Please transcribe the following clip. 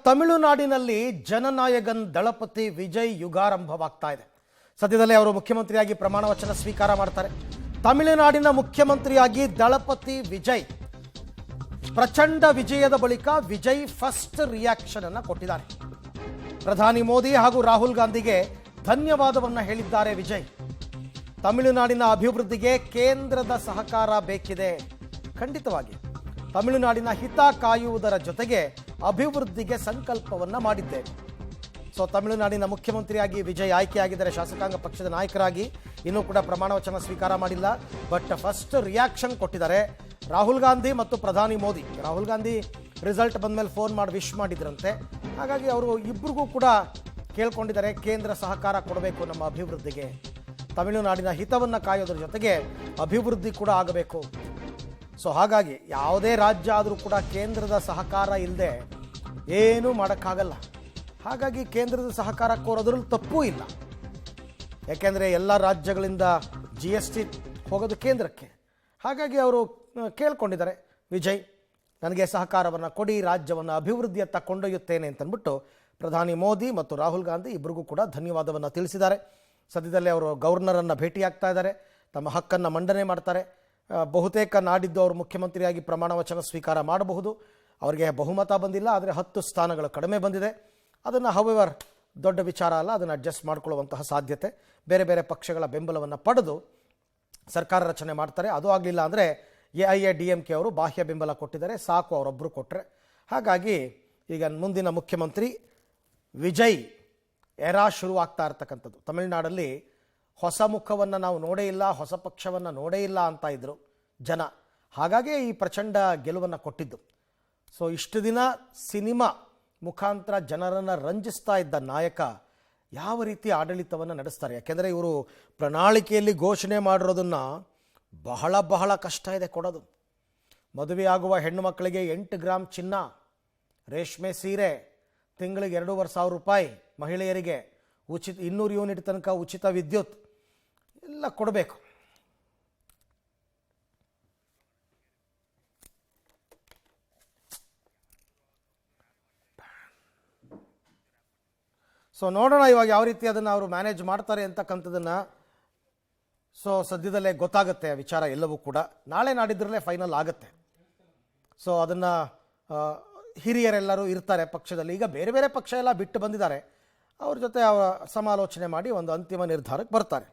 ತಮಿಳುನಾಡಿನಲ್ಲಿ ಜನನಾಯಕನ್ ದಳಪತಿ ವಿಜಯ್ ಯುಗಾರಂಭವಾಗ್ತಾ ಇದೆ. ಸದ್ಯದಲ್ಲೇ ಅವರು ಮುಖ್ಯಮಂತ್ರಿಯಾಗಿ ಪ್ರಮಾಣ ವಚನ ಸ್ವೀಕಾರ ಮಾಡ್ತಾರೆ. ತಮಿಳುನಾಡಿನ ಮುಖ್ಯಮಂತ್ರಿಯಾಗಿ ದಳಪತಿ ವಿಜಯ್ ಪ್ರಚಂಡ ವಿಜಯದ ಬಳಿಕ ವಿಜಯ್ ಫಸ್ಟ್ ರಿಯಾಕ್ಷನ್ ಅನ್ನು ಕೊಟ್ಟಿದ್ದಾರೆ. ಪ್ರಧಾನಿ ಮೋದಿ ಹಾಗೂ ರಾಹುಲ್ ಗಾಂಧಿಗೆ ಧನ್ಯವಾದವನ್ನ ಹೇಳಿದ್ದಾರೆ ವಿಜಯ್. ತಮಿಳುನಾಡಿನ ಅಭಿವೃದ್ಧಿಗೆ ಕೇಂದ್ರದ ಸಹಕಾರ ಬೇಕಿದೆ. ಖಂಡಿತವಾಗಿ ತಮಿಳುನಾಡಿನ ಹಿತ ಕಾಯುವುದರ ಜೊತೆಗೆ ಅಭಿವೃದ್ಧಿಗೆ ಸಂಕಲ್ಪವನ್ನ ಮಾಡಿದ್ದೇವೆ. ಸೊ ತಮಿಳುನಾಡಿನ ಮುಖ್ಯಮಂತ್ರಿಯಾಗಿ ವಿಜಯ್ ಆಯ್ಕೆಯಾಗಿದ್ದಾರೆ. ಶಾಸಕಾಂಗ ಪಕ್ಷದ ನಾಯಕರಾಗಿ ಇನ್ನೂ ಕೂಡ ಪ್ರಮಾಣ ವಚನ ಸ್ವೀಕಾರ ಮಾಡಿಲ್ಲ. ಬಟ್ ಫಸ್ಟ್ ರಿಯಾಕ್ಷನ್ ಕೊಟ್ಟಿದ್ದಾರೆ ರಾಹುಲ್ ಗಾಂಧಿ ಮತ್ತು ಪ್ರಧಾನಿ ಮೋದಿ. ರಾಹುಲ್ ಗಾಂಧಿ ರಿಸಲ್ಟ್ ಬಂದ ಮೇಲೆ ಫೋನ್ ಮಾಡಿ ವಿಶ್ ಮಾಡಿದ್ರಂತೆ. ಹಾಗಾಗಿ ಅವರು ಇಬ್ಬರಿಗೂ ಕೂಡ ಕೇಳ್ಕೊಂಡಿದ್ದಾರೆ, ಕೇಂದ್ರ ಸಹಕಾರ ಕೊಡಬೇಕು ನಮ್ಮ ಅಭಿವೃದ್ಧಿಗೆ. ತಮಿಳುನಾಡಿನ ಹಿತವನ್ನು ಕಾಯೋದ್ರ ಜೊತೆಗೆ ಅಭಿವೃದ್ಧಿ ಕೂಡ ಆಗಬೇಕು. ಸೊ ಹಾಗಾಗಿ ಯಾವುದೇ ರಾಜ್ಯ ಆದರೂ ಕೂಡ ಕೇಂದ್ರದ ಸಹಕಾರ ಇಲ್ಲದೆ ಏನೂ ಮಾಡೋಕ್ಕಾಗಲ್ಲ. ಹಾಗಾಗಿ ಕೇಂದ್ರದ ಸಹಕಾರ ಕೋರೋದ್ರಲ್ಲಿ ತಪ್ಪೂ ಇಲ್ಲ. ಯಾಕೆಂದರೆ ಎಲ್ಲ ರಾಜ್ಯಗಳಿಂದ GST ಹೋಗೋದು ಕೇಂದ್ರಕ್ಕೆ. ಹಾಗಾಗಿ ಅವರು ಕೇಳ್ಕೊಂಡಿದ್ದಾರೆ, ವಿಜಯ್ ನನಗೆ ಸಹಕಾರವನ್ನು ಕೊಡಿ, ರಾಜ್ಯವನ್ನು ಅಭಿವೃದ್ಧಿಯತ್ತ ಕೊಂಡೊಯ್ಯುತ್ತೇನೆ ಅಂತಂದ್ಬಿಟ್ಟು ಪ್ರಧಾನಿ ಮೋದಿ ಮತ್ತು ರಾಹುಲ್ ಗಾಂಧಿ ಇಬ್ಬರಿಗೂ ಕೂಡ ಧನ್ಯವಾದವನ್ನು ತಿಳಿಸಿದ್ದಾರೆ. ಸದ್ಯದಲ್ಲೇ ಅವರು ಗವರ್ನರನ್ನು ಭೇಟಿಯಾಗ್ತಾ ಇದ್ದಾರೆ, ತಮ್ಮ ಹಕ್ಕನ್ನು ಮಂಡನೆ ಮಾಡ್ತಾರೆ. ಬಹುತೇಕ ನಾಡಿದ್ದು ಅವರು ಮುಖ್ಯಮಂತ್ರಿಯಾಗಿ ಪ್ರಮಾಣ ವಚನ ಸ್ವೀಕಾರ ಮಾಡಬಹುದು. ಅವರಿಗೆ ಬಹುಮತ ಬಂದಿಲ್ಲ, ಆದರೆ 10 ಸ್ಥಾನಗಳು ಕಡಿಮೆ ಬಂದಿದೆ. ಅದನ್ನು ಹವೆವರ್ ದೊಡ್ಡ ವಿಚಾರ ಅಲ್ಲ, ಅದನ್ನು ಅಡ್ಜಸ್ಟ್ ಮಾಡಿಕೊಳ್ಳುವಂತಹ ಸಾಧ್ಯತೆ. ಬೇರೆ ಬೇರೆ ಪಕ್ಷಗಳ ಬೆಂಬಲವನ್ನು ಪಡೆದು ಸರ್ಕಾರ ರಚನೆ ಮಾಡ್ತಾರೆ. ಅದು ಆಗಲಿಲ್ಲ ಅಂದರೆ AIADMK ಅವರು ಬಾಹ್ಯ ಬೆಂಬಲ ಕೊಟ್ಟಿದ್ದಾರೆ, ಸಾಕು ಅವರೊಬ್ಬರು ಕೊಟ್ಟರೆ. ಹಾಗಾಗಿ ಈಗ ಮುಂದಿನ ಮುಖ್ಯಮಂತ್ರಿ ವಿಜಯ್ ಎರಾ ಶುರುವಾಗ್ತಾ ಇರ್ತಕ್ಕಂಥದ್ದು. ತಮಿಳುನಾಡಲ್ಲಿ ಹೊಸ ಮುಖವನ್ನು ನಾವು ನೋಡೇ ಇಲ್ಲ, ಹೊಸ ಪಕ್ಷವನ್ನು ನೋಡೇ ಇಲ್ಲ ಅಂತ ಇದ್ದರು ಜನ. ಹಾಗಾಗಿ ಈ ಪ್ರಚಂಡ ಗೆಲುವನ್ನು ಕೊಟ್ಟಿದ್ದು. ಸೊ ಇಷ್ಟು ದಿನ ಸಿನಿಮಾ ಮುಖಾಂತರ ಜನರನ್ನು ರಂಜಿಸ್ತಾ ಇದ್ದ ನಾಯಕ ಯಾವ ರೀತಿ ಆಡಳಿತವನ್ನು ನಡೆಸ್ತಾರೆ. ಯಾಕೆಂದರೆ ಇವರು ಪ್ರಣಾಳಿಕೆಯಲ್ಲಿ ಘೋಷಣೆ ಮಾಡಿರೋದನ್ನು ಬಹಳ ಬಹಳ ಕಷ್ಟ ಇದೆ ಕೊಡೋದು. ಮದುವೆಯಾಗುವ ಹೆಣ್ಣು ಮಕ್ಕಳಿಗೆ 8 ಗ್ರಾಮ್ ಚಿನ್ನ, ರೇಷ್ಮೆ ಸೀರೆ, ತಿಂಗಳಿಗೆ 2,500 ರೂಪಾಯಿ, ಮಹಿಳೆಯರಿಗೆ ಉಚಿತ 200 ಯೂನಿಟ್ ತನಕ ಉಚಿತ ವಿದ್ಯುತ್ ಎಲ್ಲ ಕೊಡಬೇಕು. ಸೊ ನೋಡೋಣ ಇವಾಗ ಯಾವ ರೀತಿ ಅದನ್ನು ಅವರು ಮ್ಯಾನೇಜ್ ಮಾಡ್ತಾರೆ ಅಂತಕ್ಕಂಥದ್ದನ್ನು. ಸೊ ಸದ್ಯದಲ್ಲೇ ಗೊತ್ತಾಗುತ್ತೆ ಆ ವಿಚಾರ ಎಲ್ಲವೂ ಕೂಡ. ನಾಳೆ ನಾಡಿದ್ರಲ್ಲೇ ಫೈನಲ್ ಆಗುತ್ತೆ. ಸೊ ಅದನ್ನು ಹಿರಿಯರೆಲ್ಲರೂ ಇರ್ತಾರೆ ಪಕ್ಷದಲ್ಲಿ. ಈಗ ಬೇರೆ ಬೇರೆ ಪಕ್ಷ ಎಲ್ಲ ಬಿಟ್ಟು ಬಂದಿದ್ದಾರೆ, ಅವ್ರ ಜೊತೆ ಸಮಾಲೋಚನೆ ಮಾಡಿ ಒಂದು ಅಂತಿಮ ನಿರ್ಧಾರಕ್ಕೆ ಬರ್ತಾರೆ.